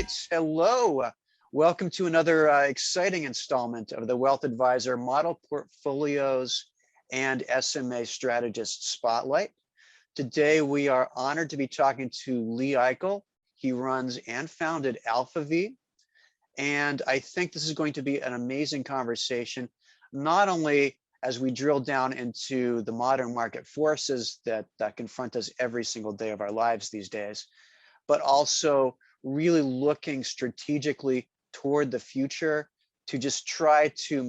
right. Hello. Welcome to another exciting installment of the Wealth Advisor Model Portfolios and SMA Strategist Spotlight. Today, we are honored to be talking to Leigh Eichel. He runs and founded AlphaV. And I think this is going to be an amazing conversation, not only as we drill down into the modern market forces that confront us every single day of our lives these days, but also really looking strategically toward the future to just try to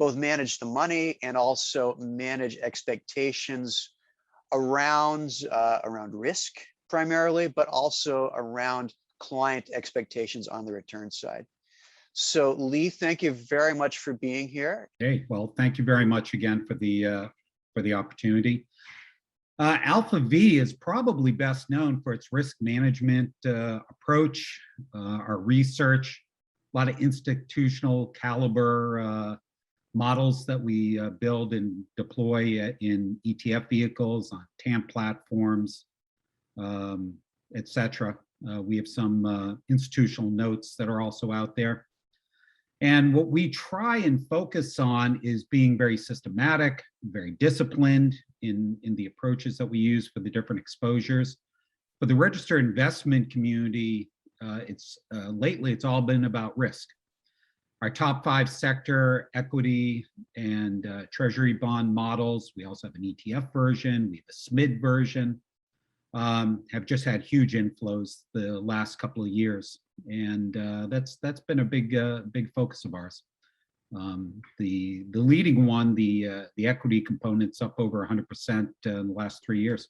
both manage the money and also manage expectations around risk primarily, but also around client expectations on the return side. So Leigh, thank you very much for being here. Hey, well, thank you very much again for the opportunity. AlphaV is probably best known for its risk management approach, our research, a lot of institutional caliber models that we build and deploy in ETF vehicles, on TAMP platforms, etc. We have some institutional notes that are also out there. And what we try and focus on is being very systematic, very disciplined in the approaches that we use for the different exposures. For the registered investment community, lately it's all been about risk. Our top 5 sector equity and treasury bond models, we also have an ETF version, we have a SMID version, have just had huge inflows the last couple of years. And that's been a big focus of ours. The leading one, the equity component's up over 100% in the last 3 years.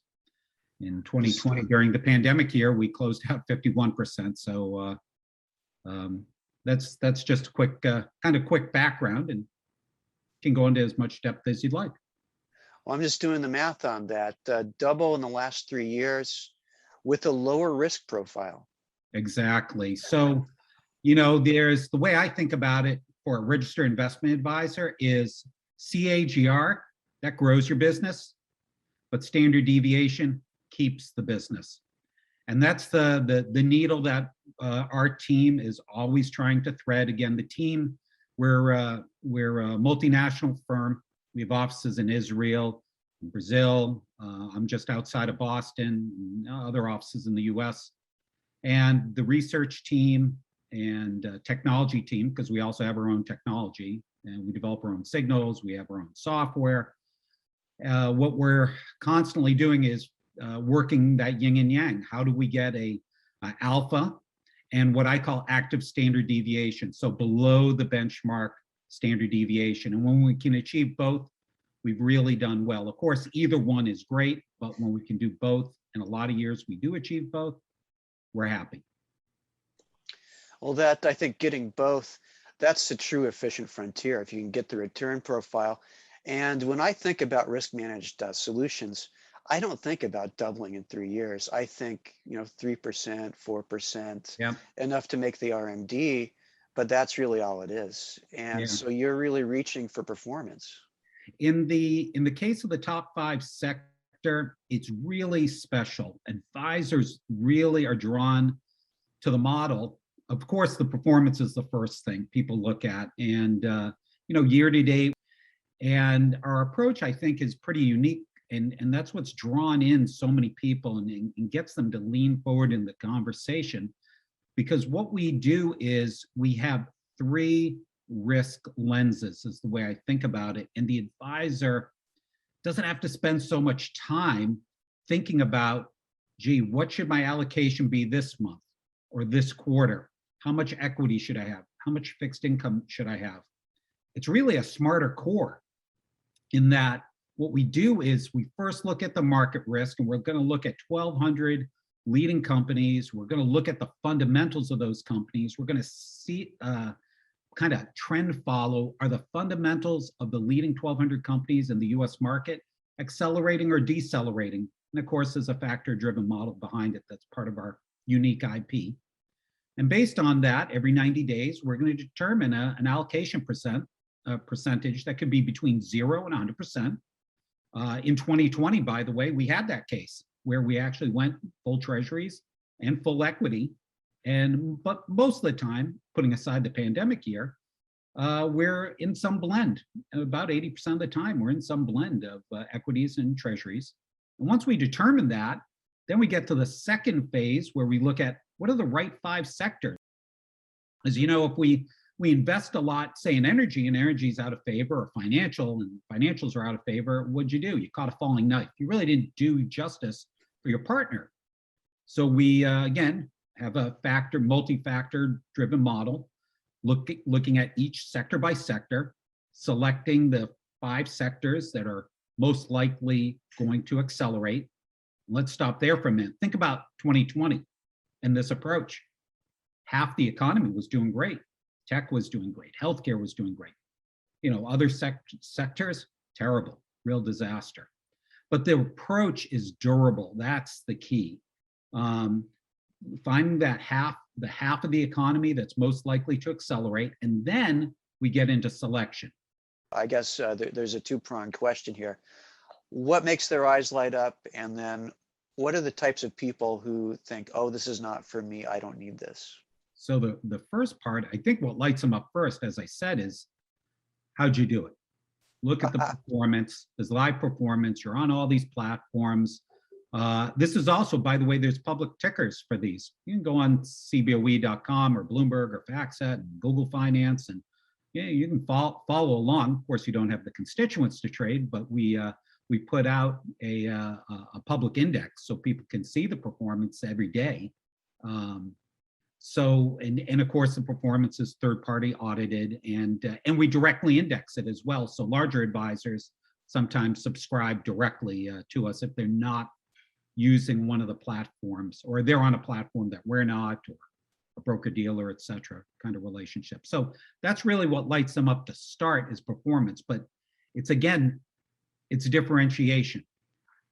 In 2020, during the pandemic year, we closed out 51%. So that's just a quick quick background, and can go into as much depth as you'd like. Well, I'm just doing the math on that. Double in the last 3 years with a lower risk profile. Exactly. So, there's the way I think about it for a registered investment advisor is CAGR, that grows your business, but standard deviation keeps the business. And that's the needle that our team is always trying to thread. Again, the team, we're a multinational firm. We have offices in Israel, in Brazil. I'm just outside of Boston, other offices in the US. And the research team and technology team, because we also have our own technology and we develop our own signals, we have our own software. What we're constantly doing is working that yin and yang. How do we get a alpha and what I call active standard deviation, so below the benchmark standard deviation? And when we can achieve both, we've really done well. Of course, either one is great, but when we can do both, in a lot of years we do achieve both, we're happy. Well, I think getting both, that's the true efficient frontier, if you can get the return profile. And when I think about risk managed solutions, I don't think about doubling in 3 years. I think 3%, 4%, yeah, enough to make the RMD, but that's really all it is. And so you're really reaching for performance. In the case of the top 5 sector, it's really special. Advisors really are drawn to the model. Of course, the performance is the first thing people look at, and year to date. And our approach, I think, is pretty unique, and that's what's drawn in so many people and gets them to lean forward in the conversation. Because what we do is we have 3 risk lenses, is the way I think about it. And the advisor doesn't have to spend so much time thinking about, gee, what should my allocation be this month or this quarter? How much equity should I have? How much fixed income should I have? It's really a smarter core, in that what we do is we first look at the market risk, and we're going to look at 1,200 leading companies. We're going to look at the fundamentals of those companies. We're going to see kind of trend follow. Are the fundamentals of the leading 1,200 companies in the US market accelerating or decelerating? And of course, there's a factor-driven model behind it that's part of our unique IP. And based on that, every 90 days, we're going to determine an allocation percentage that could be between 0 and 100%. In 2020, by the way, we had that case where we actually went full treasuries and full equity, But most of the time, putting aside the pandemic year, we're in some blend. About 80% of the time, we're in some blend of equities and treasuries. And once we determine that, then we get to the second phase where we look at what are the right 5 sectors. As you know, if we invest a lot, say in energy, and energy is out of favor, or financial, and financials are out of favor, what'd you do? You caught a falling knife. You really didn't do justice for your partner. So we, again, have a multi-factor driven model, looking at each sector by sector, selecting the 5 sectors that are most likely going to accelerate. Let's stop there for a minute. Think about 2020 and this approach. Half the economy was doing great. Tech was doing great. Healthcare was doing great. Other sectors, terrible, real disaster. But the approach is durable. That's the key. Finding that the half of the economy that's most likely to accelerate, and then we get into selection. I guess there's a two-pronged question here. What makes their eyes light up? And then what are the types of people who think, oh, this is not for me, I don't need this? So the first part, I think what lights them up first, as I said, is how'd you do it? Look at the performance. There's live performance. You're on all these platforms. This is also, by the way, there's public tickers for these. You can go on cboe.com or Bloomberg or FactSet and Google Finance, and you can follow along. Of course, you don't have the constituents to trade, but we put out a public index so people can see the performance every day. And of course, the performance is third-party audited, and we directly index it as well. So larger advisors sometimes subscribe directly to us if they're not using one of the platforms, or they're on a platform that we're not, or a broker-dealer, et cetera, kind of relationship. So that's really what lights them up to start, is performance. But it's differentiation.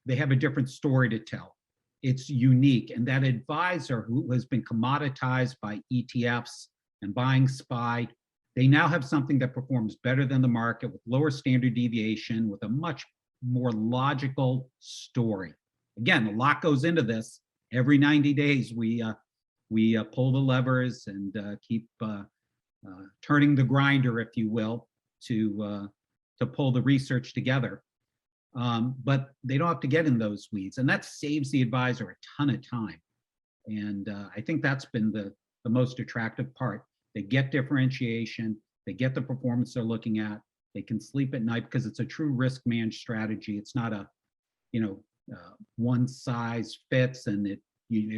They have a different story to tell. It's unique. And that advisor who has been commoditized by ETFs and buying SPY, they now have something that performs better than the market, with lower standard deviation, with a much more logical story. Again, a lot goes into this. Every 90 days, we pull the levers and keep turning the grinder, if you will, to pull the research together. But they don't have to get in those weeds, and that saves the advisor a ton of time. And I think that's been the most attractive part. They get differentiation, they get the performance they're looking at, they can sleep at night because it's a true risk managed strategy. It's not a, one size fits and it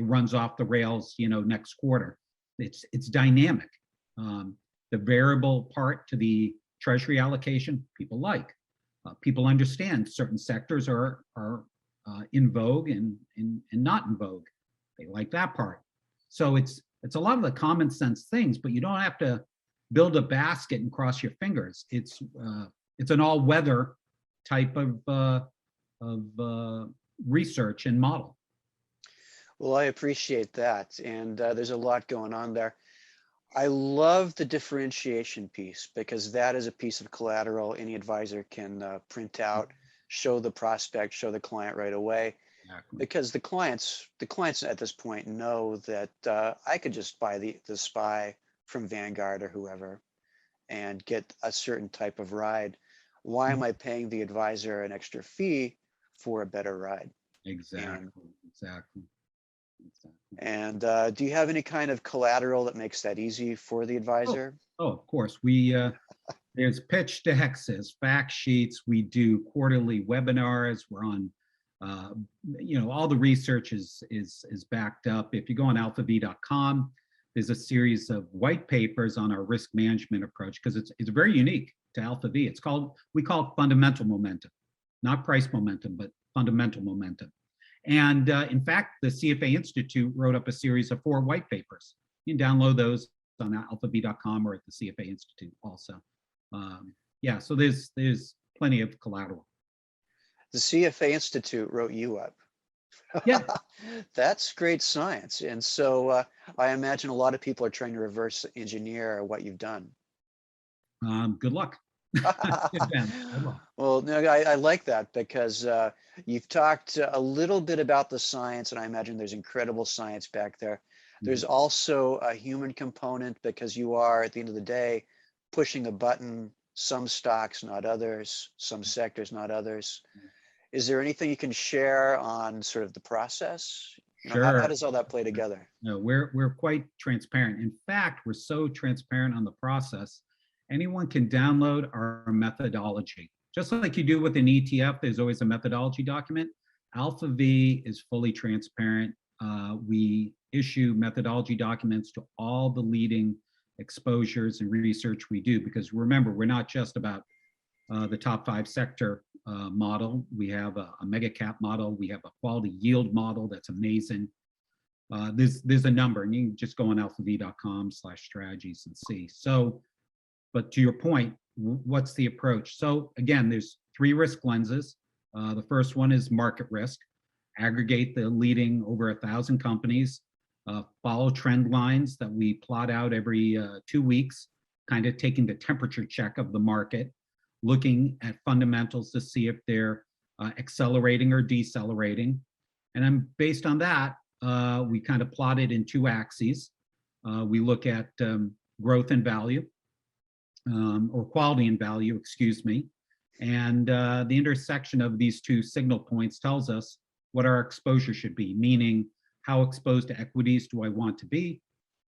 runs off the rails, next quarter. It's dynamic. The variable part to the treasury allocation, people like. People understand certain sectors are in vogue and not in vogue. They like that part. So it's a lot of the common sense things, but you don't have to build a basket and cross your fingers. It's an all-weather type of research and model. Well, I appreciate that. And there's a lot going on there. I love the differentiation piece, because that is a piece of collateral any advisor can print out, show the prospect, show the client right away. Exactly. Because the clients at this point know that I could just buy the SPY from Vanguard or whoever and get a certain type of ride. Why am I paying the advisor an extra fee for a better ride? Exactly. And do you have any kind of collateral that makes that easy for the advisor? Oh, of course. There's pitch decks, there's fact sheets. We do quarterly webinars. We're on, all the research is backed up. If you go on alphav.com, there's a series of white papers on our risk management approach, because it's very unique to AlphaV. We call it fundamental momentum, not price momentum, but fundamental momentum. And in fact, the CFA Institute wrote up a series of 4 white papers. You can download those on alphav.com or at the CFA Institute also. So there's plenty of collateral. The CFA Institute wrote you up. Yeah. That's great science. And so I imagine a lot of people are trying to reverse engineer what you've done. Good luck. Well, no, I like that, because you've talked a little bit about the science, and I imagine there's incredible science back there. There's also a human component because you are, at the end of the day, pushing a button, some stocks, not others, some sectors, not others. Is there anything you can share on sort of the process? How Sure. does all that play together? No, we're quite transparent. In fact, we're so transparent on the process. Anyone can download our methodology. Just like you do with an ETF, there's always a methodology document. Alpha V is fully transparent. We issue methodology documents to all the leading exposures and research we do, because remember, we're not just about the top 5 sector model. We have a mega cap model. We have a quality yield model that's amazing. There's a number, and you can just go on alphav.com/strategies and see. So, but to your point, what's the approach? So again, there's 3 risk lenses. The first one is market risk. Aggregate the leading over 1,000 companies, follow trend lines that we plot out every 2 weeks, kind of taking the temperature check of the market, looking at fundamentals to see if they're accelerating or decelerating. And then based on that, we kind of plot it in 2 axes. We look at growth and value, or quality and value, excuse me. And the intersection of these 2 signal points tells us what our exposure should be, meaning how exposed to equities do I want to be?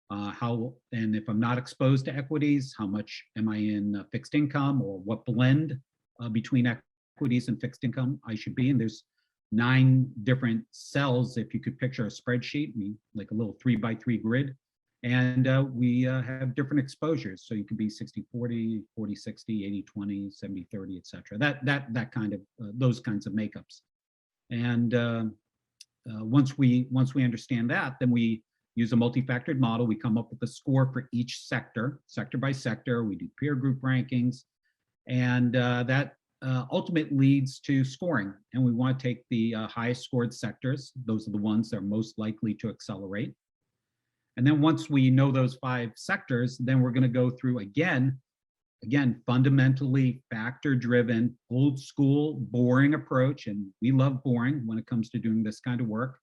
And if I'm not exposed to equities, how much am I in fixed income, or what blend between equities and fixed income I should be in? There's 9 different cells. If you could picture a spreadsheet, like a little 3x3 grid, and we have different exposures. So you could be 60-40, 40-60, 80-20, 70-30, et cetera. That kind of, those kinds of makeups. And once we understand that, then we use a multi-factored model. We come up with a score for each sector by sector. We do peer group rankings, and that ultimately leads to scoring. And we want to take the highest scored sectors. Those are the ones that are most likely to accelerate. And then once we know those 5 sectors, then we're going to go through again, fundamentally factor-driven, old school, boring approach. And we love boring when it comes to doing this kind of work.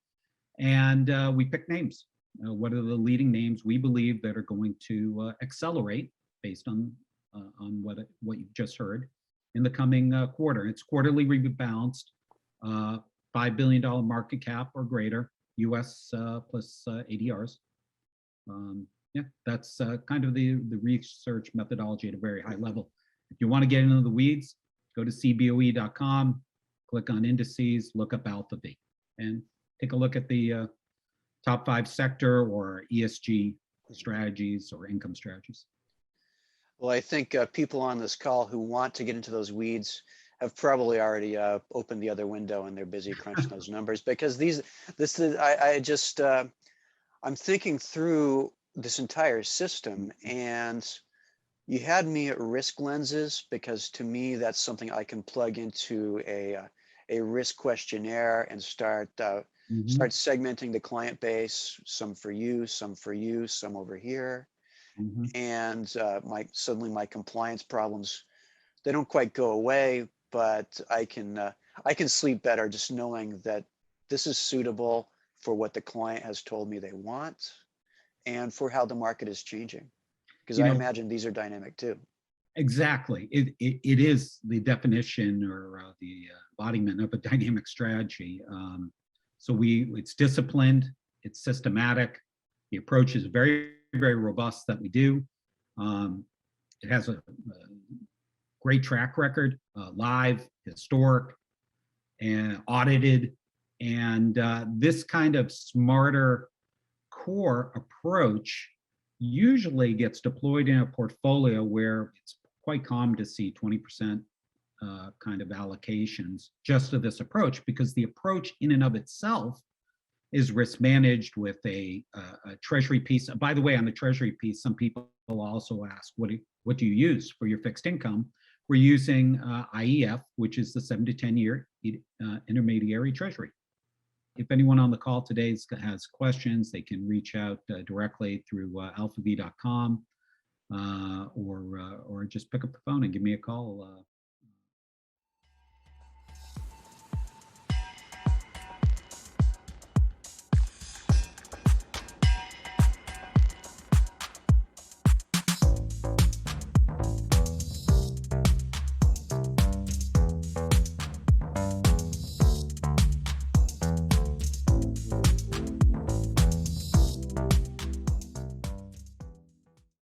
And we pick names. What are the leading names we believe that are going to accelerate based on what you've just heard in the coming quarter? It's quarterly rebalanced, $5 billion market cap or greater, US plus ADRs. Yeah, that's kind of the research methodology at a very high level. If you want to get into the weeds, go to cboe.com, click on indices, look up Alpha V, and take a look at the top 5 sector or ESG strategies or income strategies. Well, I think people on this call who want to get into those weeds have probably already opened the other window and they're busy crunching those numbers, because I'm thinking through this entire system, and you had me at risk lenses, because to me that's something I can plug into a risk questionnaire and start segmenting the client base, some for you, some over here. And suddenly my compliance problems, they don't quite go away, but I can sleep better just knowing that this is suitable for what the client has told me they want and for how the market is changing, because I imagine these are dynamic too. Exactly. It is the definition or the embodiment of a dynamic strategy. So it's disciplined, it's systematic. The approach is very, very robust that we do. It has a great track record, live, historic, and audited. And this kind of smarter core approach usually gets deployed in a portfolio where it's quite common to see 20% kind of allocations just to this approach, because the approach in and of itself is risk managed with a treasury piece. By the way, on the treasury piece, some people also ask, what do you use for your fixed income? We're using IEF, which is the 7 to 10 year intermediary treasury. If anyone on the call today has questions, they can reach out directly through alphav.com or just pick up the phone and give me a call.